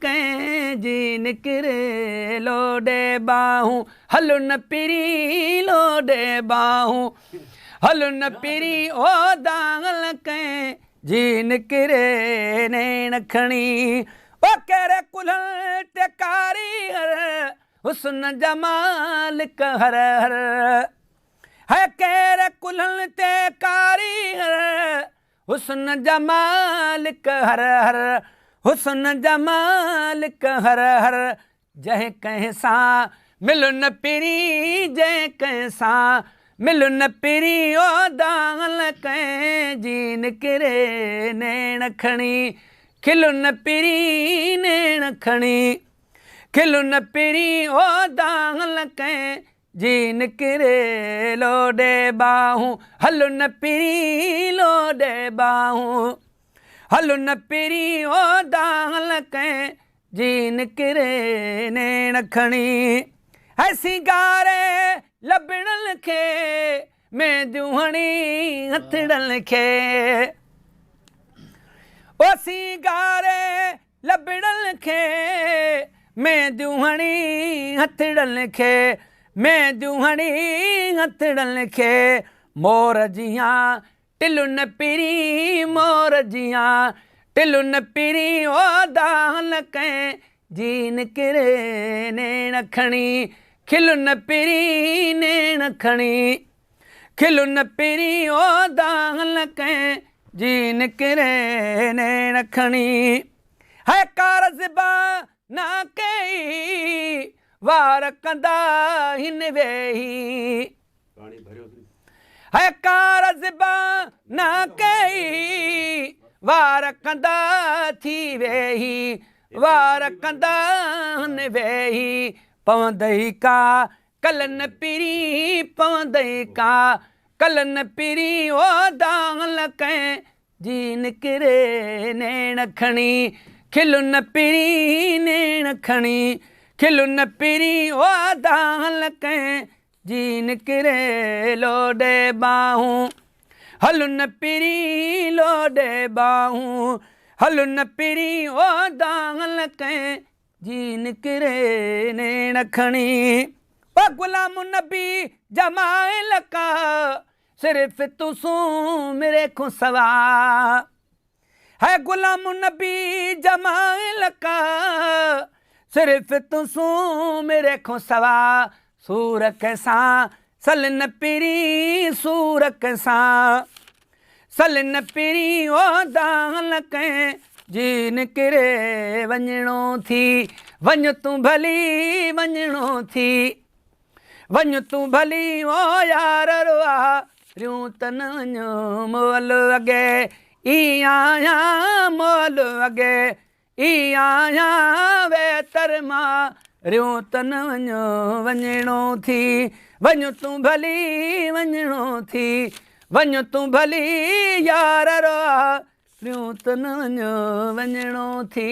कंहिं जी निकिरे लोॾे बाहूं हल न पिरी लोॾे बाहूं हल न पिरी ओ दांगल कंहिं जी निकिरे नेण खणी ओ कहिड़े कुल्हनि ते कारीगर हुस्न जमाल हर हर है कहिड़े कुल्हनि ते कारीगर हुस्न जमाल हर हर हुस्न जमाल हर हर जंहिं कंहिं सां मिल न पिरी जंहिं कंहिं सां मिल न पिरी ओ दांगल कंहिं जी निकिरे नेण खणी खिल न पिरी नेण खणी खिल न पिरी ओ दांगल कंहिं जी निकिरे लोॾे बाहूं हल न पिरी लोॾे बाहूं हल न पिरी ओ दांगल कंहिं जी निकिरे नेण खणी है सिंगारे लबड़नि खे मेंदियूं हणी हथड़नि खे ओ सिंगारे लबड़नि खे मेंदियूं हणी हथड़नि खे मेंदियूं हणी हथड़नि खे मोर जियां टिल न पिरी मोर जियां टिल न पिरी ओ दांगल कंहिं जी निकिरे नेण खणी खिल न पिरी नेण खणी खिल न पिरी ओ दांगल कंहिं जी निकिरे नेण खणी है कारज़बा न कई वार कंदा हिन वेही है कारज़बा न कई वार कंदा थी वेही वार कंदा हिन वेही पवंदई का कल न पिरी पवंदई का कल न पिरी ओ दांगल कंहिं जी निकिरे नेण खणी खिल न पिरी नेण खणी खिल न पिरी ओ दांगल कंहिं जी निकिरे लोॾे बाहूं हल न पिरी लोॾे बाहूं हल न पिरी ओ दांगल कंहिं जी निकिरे नेण खणी ओ गुलाम नबी जमाइल का सिर्फ़ तुसूं मेरे को सवा है गुलाम नबी जमाइल का सिर्फ़ तुसूं मेरे को सवा सूर कैसां सल न पिरी सूर कैसां सल न पिरी ओ दांगल कंहिं जी निकिरे वञिणो थी वञ तूं भली वञिणो थी वञ तूं भली ओ यार रुआ रियूं तन वञो मोल अॻे ई आहियां मोल अॻे ई आहियां वेतर मां रियूं तन वञो वञिणो थी वञ तूं भली वञिणो थी वञ तूं भली यार रुआ रियूं तन वञो वञिणो थी